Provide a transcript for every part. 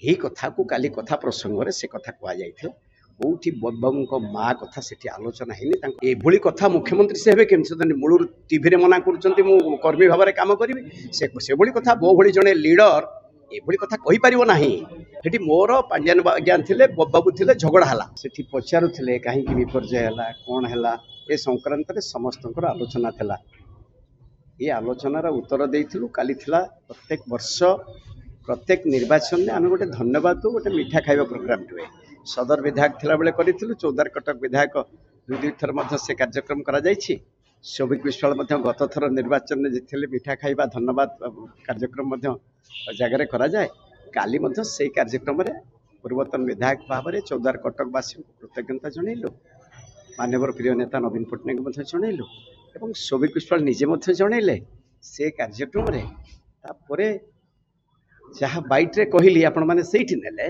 यही कथा को काली कथा प्रसंग से कथा कहुई कौटी बाबू माँ कथा से आलोचना है कथा मुख्यमंत्री से हे केमी मूल टीवी मना कर कर्मी भाव में कम करी से कथा मो भली जड़े लीडर ये कथा कहीपर ना से मोर पांड्यान आज्ञा थे बाबू थे झगड़ा है से पचारूले कहीं विपर्य है कौन है ए संक्रांत समस्त आलोचना था ये आलोचनार उत्तर देलु काली प्रत्येक वर्ष प्रत्येक निर्वाचन में आम गोटे धन्यवाद गोटे मिठा खाଇବା प्रोग्राम हुए सदर विधायक थिला बेले करिथिलु चौदार कटक विधायक दुई थर से कार्यक्रम करा जायछि शोभिक विश्वाल गत थर निर्वाचन में जीते मिठा खाଇବା धन्यवाद कार्यक्रम जगह करा जाए काली से कार्यक्रम में पूर्वतन विधायक भाव में चौदार कटकवासी कृतज्ञता जनइलु मानवर प्रिय नेता नवीन पट्टनायक जनइलु एवं शोभिक विश्वाल निजे जनइले से कार्यक्रम में जहाँ बैट रे कहली आपण मैंने सही नेले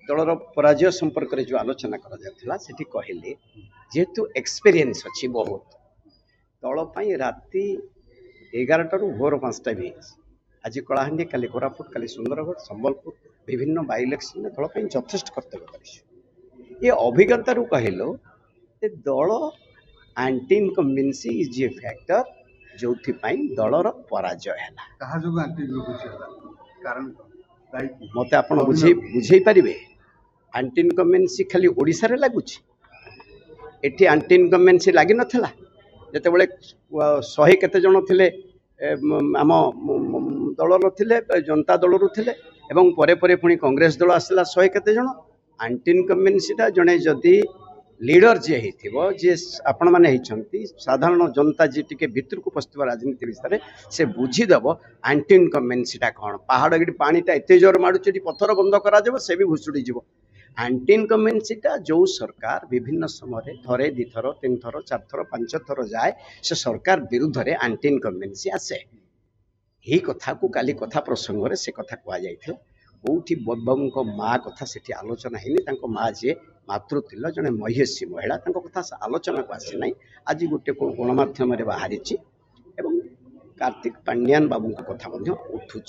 दलर पराजय संपर्क में जो आलोचना करा कहली जेहेतु एक्सपीरियंस अच्छी बहुत दल राति 11 भोर 5टा भी आज कलाहांडी काली कोरापुट काली सुंदरगढ़ संबलपुर विभिन्न बाई इलेक्शन में दल यथेष्ट कर्तव्य कर ये अभिज्ञता कहलो दल anti incumbency is a factor जो दलर पराजय है मत आप बुझे पारे एंटी इनकम्बेंसी खाली ओडिशा रे लगुच एटी एंटी इनकम्बेंसी लगी नाला जिते बड़े 100 केते जन थिले आम दलर थिले जनता दलरू थिले एवं परे परे पुणी कांग्रेस दल आसला 100 केते जन एंटी इनकम्बेंसीटा जड़े जदि लीडर जी जी आपण मैंने साधारण जनता जी टी भितर को पशु राजनीति विषय से बुझीदेव एंटी इनकम्बेंसीटा कौन पहाड़ पानीटा एत जोर माड़ुचे पत्थर बंद करा से भी भुशुड़ी जीव एंटी इनकम्बेंसीटा जो सरकार विभिन्न समय थरे 2 थर 3 थर 4 थर 5 थर जाए से सरकार विरुद्ध में एंटी इनकम्बेंसी आसे यही कथा को काली कथा प्रसंग से कथा कहुई कौटी बाबू माँ कथा से आलोचना है माँ जी मातृतिल जड़े महिषी महिला कथा आलोचना को आसी ना आज गोटे गणमाध्यम बाहरी कार्तिक पांड्यान बाबू कथा उठू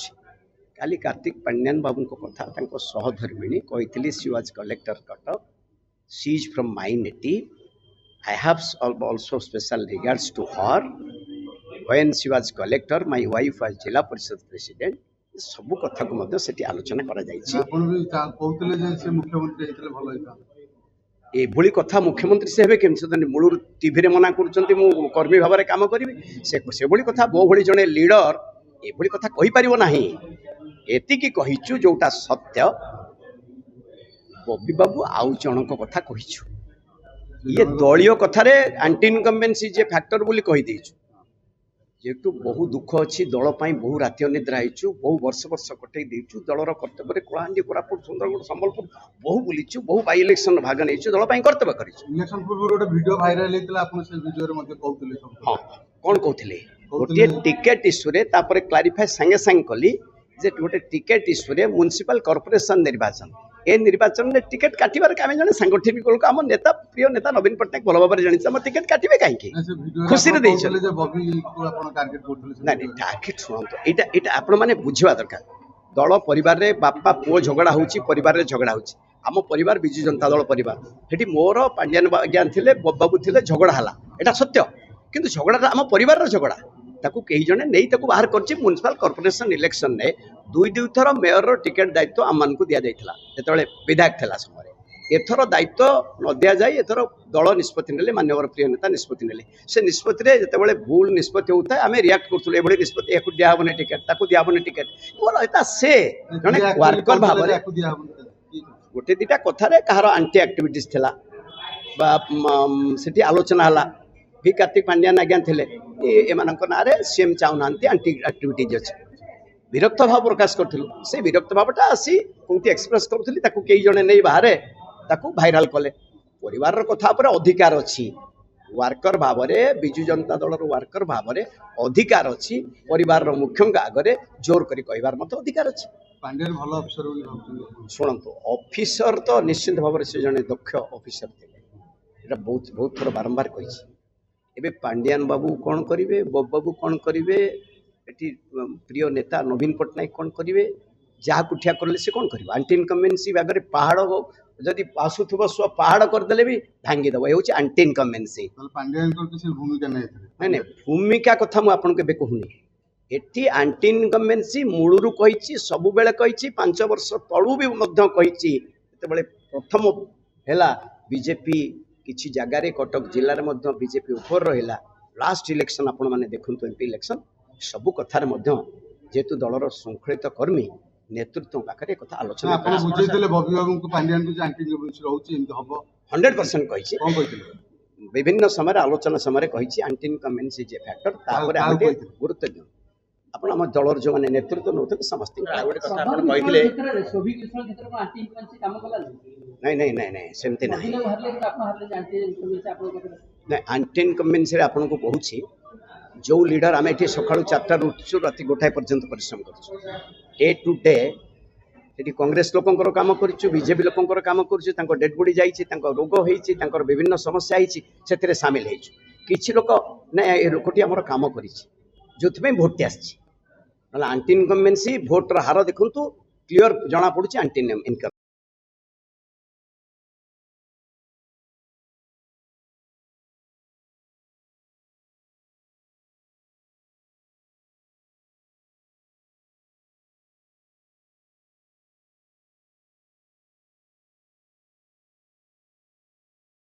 काली कार्तिक पांड्यान बाबू कथा सहधर्मिणी कही she was collector Cuttack she is from my native I have also special regards to her when she was collector my wife was zila parishad president सबू कथा को आलोचना कर कथा मुख्यमंत्री से हे केमी मूल टीवी मना कर कर्मी भाव में कम करी से कथा मो भली जड़े लीडर ये कथा कहीपर ना एतिकी कहीचु जोटा सत्य बबी बाबू आउ जनक कथा कहीचु ये दलीय कथार एंटी इनकम्बेंसी जे फैक्टर बोली कहीदेचु जेहेतु बहु दुख अच्छी दल बहु राति अनिद्रा होइचु बहु वर्ष वर्ष कटे देचु दलर कर्तव्य कलाहांडी कोरापुट सुंदरगढ़ संबलपुर बहु बुलीचु बहु बाई इलेक्शन भाग नहीं दल कर्तव्य इलेक्शन पूर्व गोटे वीडियो वायरल होता आपन से वीडियो रे मध्ये कहउतले सब हां कोन कहउतले गोटे टिकेट इश्यू रे तापर क्लैरिफाई संगे संग कली जे गोटे टिकेट इश्यू रे म्युनिसिपल कॉर्पोरेशन निर्वाचन ए निर्वाचन में टिकेट काटिबार कामे जने सांगठनिक लोक हम नेता प्रिय नेता नवीन पट्टनायक भल भाव जानी हम टिकेट काटिबे काहे खुशी रे देइ जे बबी को आपण टारगेट करथले ना टारगेट सुनतो एटा आपण माने बुझिबा दरकार दल परिवार रे बापा पुओ झगड़ा होउची परिवार रे झगड़ा होउची आम परिवार बिजु जनता दल परिवार हेटी मोर पांड्यान आज्ञा थे बाबू थे झगड़ा है एटा सत्य किंतु झगड़ा आम परिवार झगड़ा ताकू कई जने नहीं ताकू बाहर करछि म्युनिसिपल कॉर्पोरेशन इलेक्शन ने 2 थर मेयर रो टिकेट दायित्व आम मानकू दिया जाइथिला जेतेबेले विधायक थला समय एथर दायित्व न दिया जाय एथर दल निष्पत्ति नेले मान्यवर प्रिय नेता निष्पत्ति नेले से निष्पत्ति रे जेतेबेले भूल निष्पत्ति होता है आमे रिएक्ट करथुले एबडी निष्पत्ति एकु दिया हबने टिकेट ताकू दिया हबने टिकेट बोला एता से जने वर्कर भाव रे गोटे 2टा कथा रे कहार एंटी एक्टिविटीज थिला बा सेठी आलोचना हला भी कार्तिक पांड्यान आज्ञा थे एमानक ना सीएम चाहूना एंटी एक्टिविटीज अच्छे विरक्त भाव प्रकाश करूँ से विरक्त भावटा आसी कौटी एक्सप्रेस करूँ कई जने नहीं बाहर ताकू भाइराल कले परिवार कथा पर अधिकार अच्छी वर्कर भाव में विजु जनता दलर वर्कर भाव में अधिकार अच्छी परिवार मुख्य आगे जोर कर कहबार मत अधिकार अच्छी पांड्यान भल अफिसर शुणु अफिसर तो निश्चित भाव में से जड़े दक्ष अफिसर थे बहुत बहुत थर बारंबार कही एबे पांड्यान बाबू कौन करेंगे बाबू कौन करेंगे प्रिय नेता नवीन पट्टनायक कौन करेंगे जहाँ कुठिया करले से कौन कर आंटी इनकमेन्सी आगे पहाड़ जदि आसुव स्व पहाड़ करदे भी भांगीदेव ये हूँ आंटी इनकमेन्सी पांड्यानଙ୍କର କିଛି ଭୂମିକା ନାହିଁ ଏଥିରେ। ନାଇଁ ନାଇଁ ଭୂମିକା କଥା ମୁଁ ଆପଣଙ୍କୁ ଏବେ କହୁନି ଏଠି ଆଣ୍ଟି ଇନକମ୍ବେନ୍ସି ମୂଳରୁ କହିଛି ସବୁବେଳେ କହିଛି 5 ବର୍ଷ ତଳୁ ବି ମଧ୍ୟ କହିଛି ଯେତେବେଳେ ପ୍ରଥମ ହେଲା ବିଜେପି କିଛି ଜାଗାରେ କଟକ ଜିଲ୍ଲାରେ ମଧ୍ୟ ବିଜେପି ଉପରେ ରହିଲା ଲାଷ୍ଟ ଇଲେକ୍ସନ ଆପଣ ମାନେ ଦେଖନ୍ତୁ ଏମପି ଇଲେକ୍ସନ ସବୁ କଥାରେ ମଧ୍ୟ ଯେହେତୁ ଦଳର ଶୃଙ୍ଖଳିତ କର୍ମୀ ନେତୃତ୍ୱ ପାଖରେ କଥା ଆଲୋଚନା ଆପଣ ବୁଝେଇଥିଲେ ବବି ବାବୁଙ୍କୁ ପାଣ୍ଡିଆନଙ୍କୁ ଯେ ଆଣ୍ଟି ଇନକମ୍ବେନ୍ସି ରହୁଛି ଏମିତି ହବ 100% କହିଛି କଣ କହିଥିଲେ? विभिन्न समय आलोचना समय कही आंटी इनकम्बेन्सी जे फैक्टर तापर काहा आमे काहा गुरुत्व दिउ आपण हम दलर जो माने नेतृत्व नउते समस्त नहीं नहीं नहीं नहीं सेमते नहीं नहीं आंटी इनकम्बेन्सी रे आपन को कहूची जो लीडर आमे एठी सकाळू 4टा उठछु राति 2 पर्यंत परिश्रम करछु डे टू डे सेठी कांग्रेस लोकंकर काम करछु बीजेपी लोकंकर काम करछु तांको डेड बॉडी जाईछि तांको रोग होईछि तांकर विभिन्न समस्या आईछि सेतिरे शामिल हेछु किछि लोक ना ए लोकटी हमर काम करिछि जोथमे भोट आछि नला आंटी इनकम्बेन्सी भोट रा हार देखंतु क्लियर जणा पडुछि आंटी इनकम